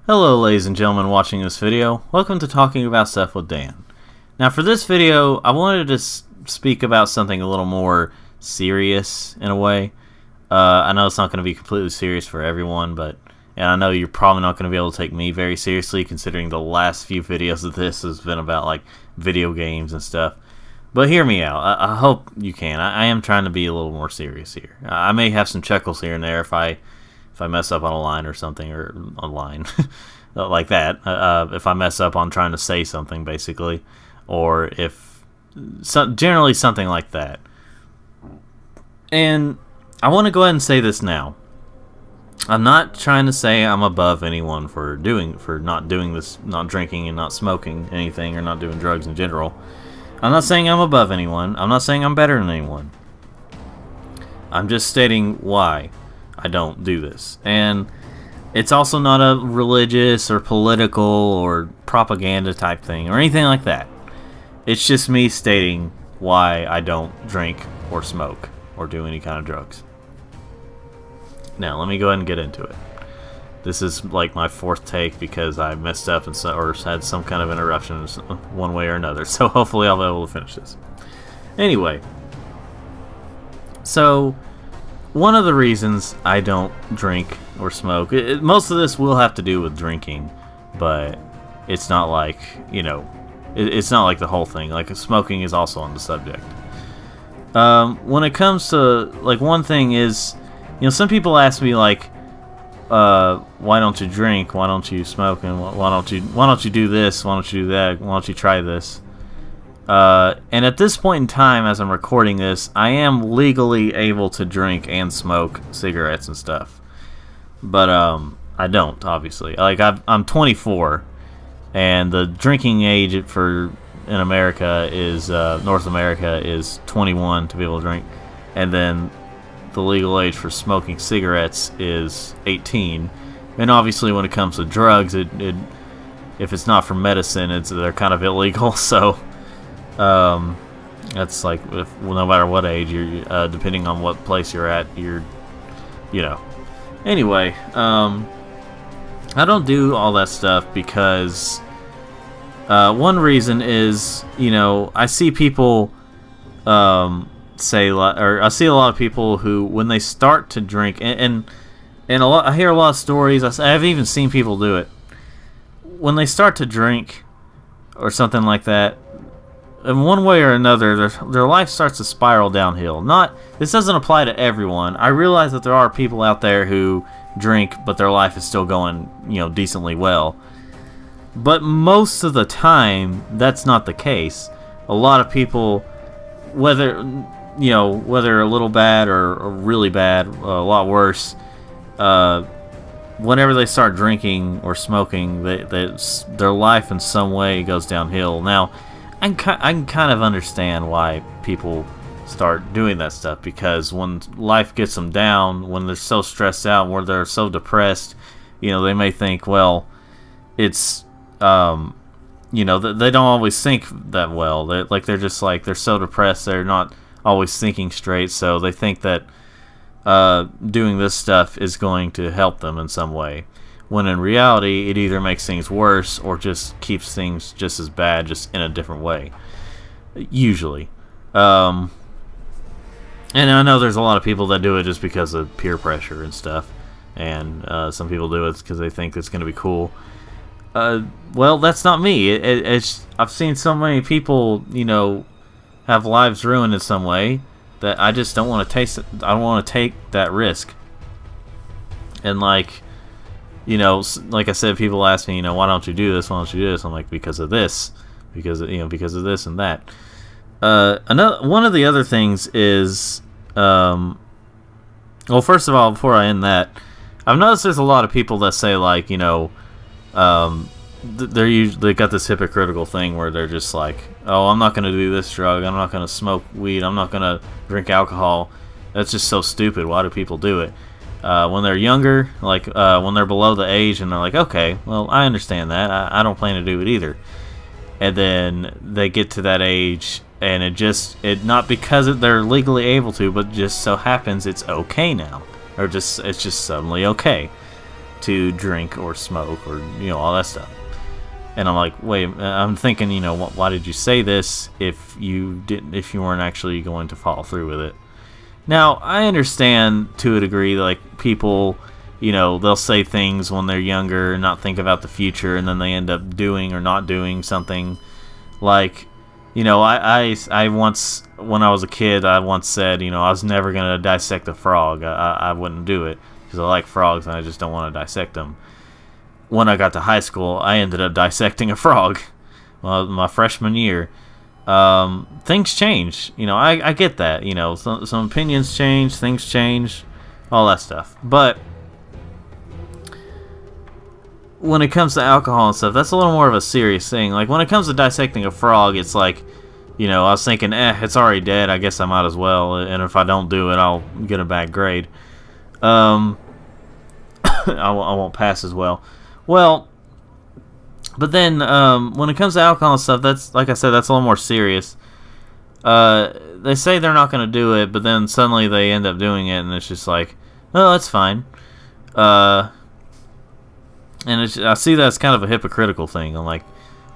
Hello ladies and gentlemen watching this video, welcome to Talking About Stuff with Dan. Now for this video, I wanted to speak about something a little more serious in a way. I know it's not going to be completely serious for everyone, and I know you're probably not going to be able to take me very seriously considering the last few videos of this has been about like video games and stuff. But hear me out, I hope you can. I am trying to be a little more serious here. I may have some chuckles here and there if I mess up on a line or something, or a line like that, if I mess up on trying to say something, basically, or if generally something like that. And I want to go ahead and say this now. I'm not trying to say I'm above anyone for not doing this, not drinking and not smoking anything, or not doing drugs in general. I'm not saying I'm above anyone. I'm not saying I'm better than anyone. I'm just stating why I don't do this. And it's also not a religious or political or propaganda type thing or anything like that. It's just me stating why I don't drink or smoke or do any kind of drugs. Now, let me go ahead and get into it. This is like my fourth take because I messed up or had some kind of interruption one way or another. So hopefully I'll be able to finish this. Anyway, so one of the reasons I don't drink or smoke, most of this will have to do with drinking, but it's not like, it's not like the whole thing. Like, smoking is also on the subject. When it comes to, like, one thing is, some people ask me, like, why don't you drink? Why don't you smoke? And why don't you do this? Why don't you do that? Why don't you try this? And at this point in time, as I'm recording this, I am legally able to drink and smoke cigarettes and stuff. But I don't, obviously. Like, I'm 24, and the drinking age in America is North America is 21 to be able to drink, and then the legal age for smoking cigarettes is 18. And obviously, when it comes to drugs, if it's not for medicine, they're kind of illegal. So that's like, no matter what age you're, depending on what place you're at, Anyway, I don't do all that stuff because one reason is, I see people I see a lot of people who, when they start to drink, and I hear a lot of stories. I've even seen people do it when they start to drink or something like that. In one way or another, their life starts to spiral downhill. This doesn't apply to everyone. I realize that there are people out there who drink, but their life is still going, decently well. But most of the time, that's not the case. A lot of people, whether a little bad or really bad, a lot worse, whenever they start drinking or smoking, their life in some way goes downhill. Now, I can kind of understand why people start doing that stuff, because when life gets them down, when they're so stressed out, when they're so depressed, they may think, well, it's, they don't always think that well. They're just like, they're so depressed, they're not always thinking straight, so they think that doing this stuff is going to help them in some way, when in reality it either makes things worse or just keeps things just as bad, just in a different way, usually. And I know there's a lot of people that do it just because of peer pressure and stuff, and some people do it because they think it's going to be cool. Well, that's not me. I've seen so many people, have lives ruined in some way that I just don't want to taste it. I don't want to take that risk. And like I said, people ask me, why don't you do this? Why don't you do this? I'm like, because of this, because of this and that. One of the other things is, well, first of all, before I end that, I've noticed there's a lot of people that say, like, they got this hypocritical thing where they're just like, oh, I'm not going to do this drug, I'm not going to smoke weed, I'm not going to drink alcohol. That's just so stupid. Why do people do it? When they're younger, like when they're below the age, and they're like, okay, well, I understand that, I don't plan to do it either. And then they get to that age, and it not because they're legally able to, but just so happens it's okay now, or it's just suddenly okay. to drink or smoke or all that stuff. And I'm like, wait, I'm thinking, why did you say this if you weren't actually going to follow through with it? Now, I understand to a degree, like, people, they'll say things when they're younger and not think about the future, and then they end up doing or not doing something. Like, I once, when I was a kid, I once said, I was never going to dissect a frog. I wouldn't do it because I like frogs and I just don't want to dissect them. When I got to high school, I ended up dissecting a frog. Well, my freshman year. Things change. I get that. Some opinions change, things change, all that stuff. But when it comes to alcohol and stuff, that's a little more of a serious thing. Like, when it comes to dissecting a frog, it's like, I was thinking, it's already dead, I guess I might as well. And if I don't do it, I'll get a bad grade. I won't pass as well. Well, but then when it comes to alcohol and stuff, that's, like I said, that's a little more serious. They say they're not going to do it, but then suddenly they end up doing it, and it's just like, oh, that's fine. And I see that as kind of a hypocritical thing. I'm like,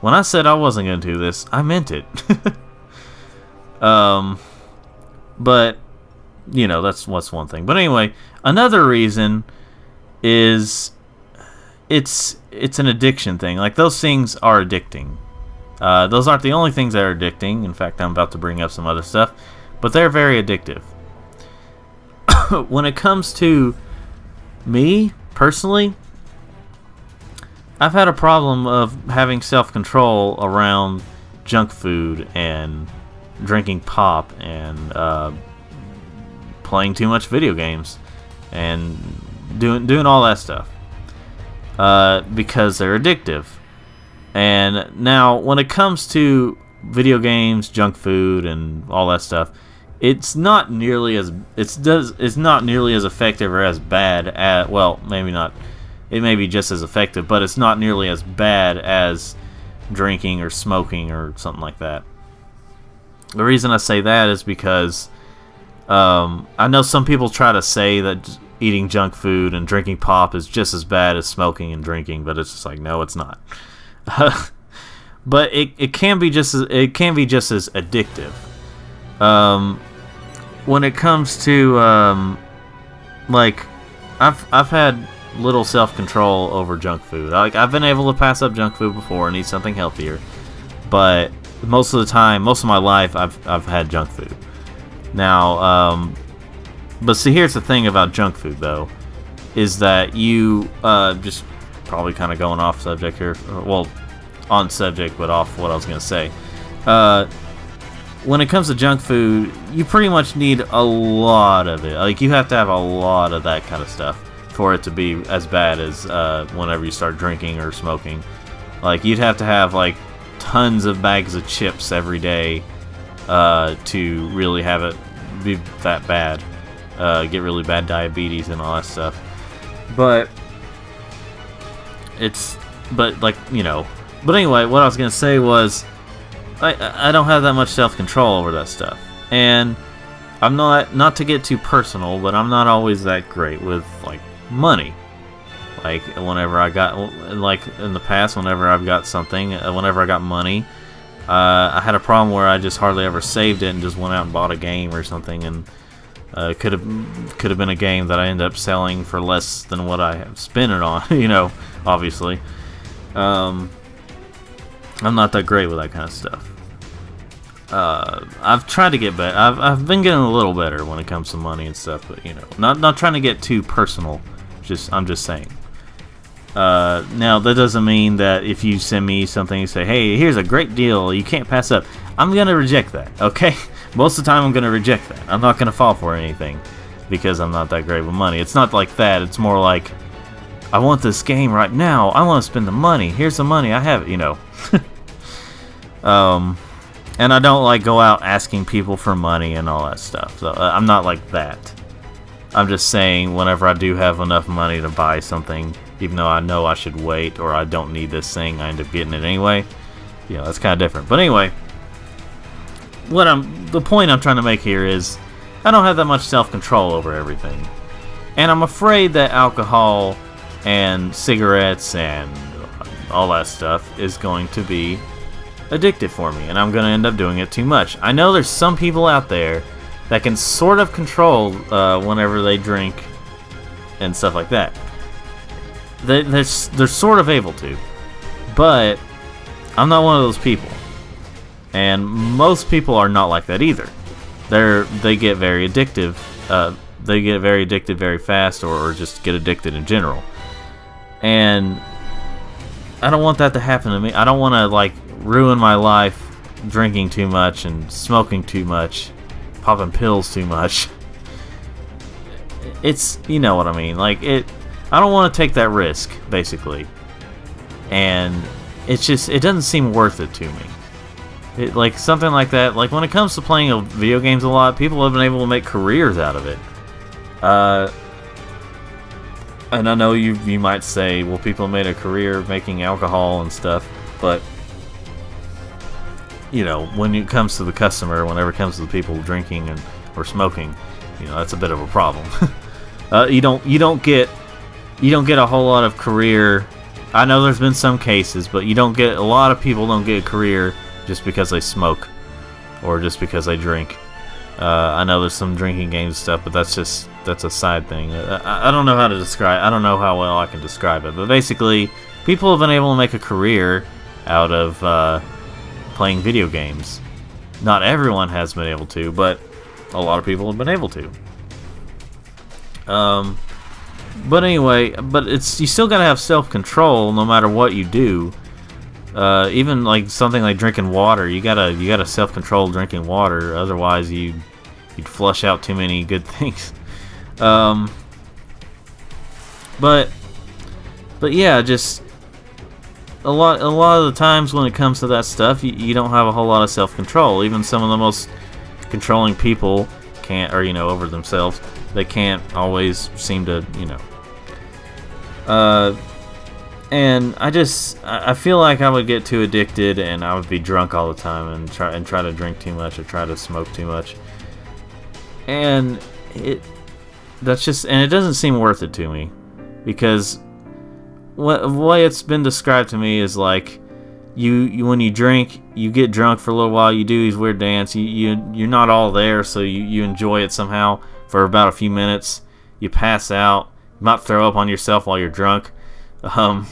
when I said I wasn't going to do this, I meant it. But, that's one thing. But anyway, another reason is it's an addiction thing. Like, those things are addicting. Those aren't the only things that are addicting. In fact, I'm about to bring up some other stuff. But they're very addictive. When it comes to me, personally, I've had a problem of having self-control around junk food and drinking pop and playing too much video games and doing all that stuff because they're addictive. And now, when it comes to video games, junk food, and all that stuff, it's not nearly as effective or as bad at, well, maybe not. It may be just as effective, but it's not nearly as bad as drinking or smoking or something like that. The reason I say that is because I know some people try to say that eating junk food and drinking pop is just as bad as smoking and drinking, but it's just like, no, it's not. But it can be just as addictive. When it comes to like, I've had little self-control over junk food. Like, I've been able to pass up junk food before and eat something healthier, but most of the time, most of my life, I've had junk food. Now, but see, here's the thing about junk food, though, is that you just probably kind of going off subject here. Well, on subject, but off what I was going to say. When it comes to junk food, you pretty much need a lot of it. Like, you have to have a lot of that kind of stuff for it to be as bad as whenever you start drinking or smoking. Like, you'd have to have, like, tons of bags of chips every day to really have it be that bad. Get really bad diabetes and all that stuff. But like, but anyway, what I was gonna say was I don't have that much self-control over that stuff, and I'm not to get too personal, but I'm not always that great with, like, money. Like, whenever I got, like, in the past, whenever I've got something, whenever I got money, I had a problem where I just hardly ever saved it and just went out and bought a game or something, and could have been a game that I ended up selling for less than what I have spent it on. Obviously. I'm not that great with that kind of stuff. I've tried to get better. I've been getting a little better when it comes to money and stuff, but not trying to get too personal. I'm just saying. Now, that doesn't mean that if you send me something and say, hey, here's a great deal you can't pass up, I'm going to reject that, okay? Most of the time I'm going to reject that. I'm not going to fall for anything because I'm not that great with money. It's not like that. It's more like, I want this game right now. I want to spend the money. Here's the money. I have it, and I don't, like, go out asking people for money and all that stuff. So I'm not like that. I'm just saying, whenever I do have enough money to buy something, even though I know I should wait or I don't need this thing, I end up getting it anyway. That's kind of different. But anyway, the point I'm trying to make here is I don't have that much self-control over everything. And I'm afraid that alcohol and cigarettes and all that stuff is going to be addictive for me, and I'm going to end up doing it too much. I know there's some people out there that can sort of control whenever they drink and stuff like that. They're sort of able to, but I'm not one of those people, and most people are not like that either. They get very addictive. They get very addicted very fast, or just get addicted in general. And I don't want that to happen to me. I don't want to like ruin my life drinking too much and smoking too much, popping pills too much. It's, you know what I mean. Like I don't want to take that risk, basically. And it doesn't seem worth it to me. Like something like that. Like when it comes to playing video games a lot, people have been able to make careers out of it. And I know you might say, well, people made a career making alcohol and stuff, but you know, when it comes to the customer, whenever it comes to the people drinking or smoking, you know, that's a bit of a problem. You don't get a whole lot of career. I know there's been some cases, but a lot of people don't get a career just because they smoke or just because they drink. I know there's some drinking games stuff, but that's a side thing. I don't know how to describe. I don't know how well I can describe it, but basically, people have been able to make a career out of playing video games. Not everyone has been able to, but a lot of people have been able to. But anyway, you still gotta have self-control no matter what you do. Even like something like drinking water, you gotta self-control drinking water. Otherwise, you'd flush out too many good things. But yeah, just a lot of the times when it comes to that stuff, you don't have a whole lot of self-control. Even some of the most controlling people can't, or over themselves, they can't always seem to, and I feel like I would get too addicted and I would be drunk all the time and try to drink too much or try to smoke too much. And it doesn't seem worth it to me, because the way it's been described to me is like you when you drink, you get drunk for a little while, you do these weird dances, you're not all there, so you enjoy it somehow for about a few minutes, you pass out, you might throw up on yourself while you're drunk, and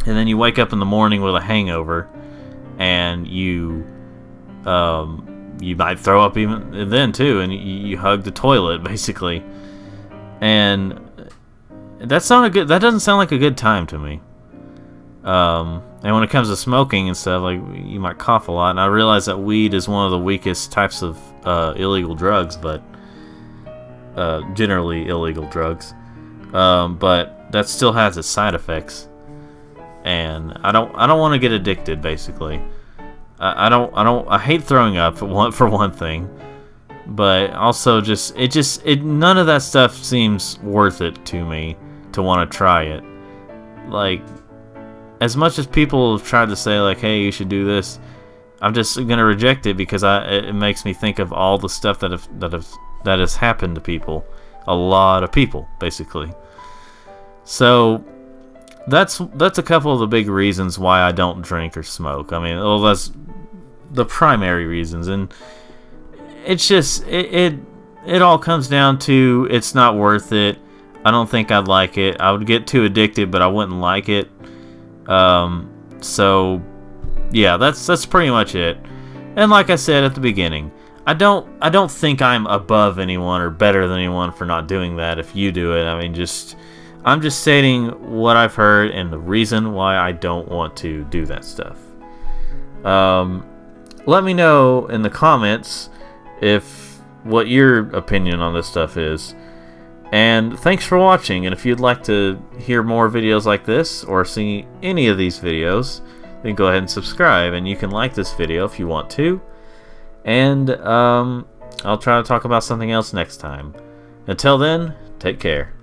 then you wake up in the morning with a hangover, and you might throw up even then too, and you hug the toilet basically, and that doesn't sound like a good time to me. And when it comes to smoking and stuff, like, you might cough a lot, and I realize that weed is one of the weakest types of illegal drugs, but generally illegal drugs, but that still has its side effects, and I don't want to get addicted. Basically, I hate throwing up for one thing, but also none of that stuff seems worth it to me to want to try it. Like, as much as people have tried to say, like, hey, you should do this, I'm just gonna reject it, because it makes me think of all the stuff that has happened to people, a lot of people, basically. So that's a couple of the big reasons why I don't drink or smoke. I mean, well, that's the primary reasons, and it's just it all comes down to it's not worth it. I don't think I'd like it. I would get too addicted, but I wouldn't like it. So yeah, that's pretty much it. And like I said at the beginning, I don't think I'm above anyone or better than anyone for not doing that if you do it. I mean, I'm just stating what I've heard and the reason why I don't want to do that stuff. Let me know in the comments what your opinion on this stuff is. And thanks for watching, and if you'd like to hear more videos like this or see any of these videos, then go ahead and subscribe, and you can like this video if you want to. And I'll try to talk about something else next time. Until then, take care.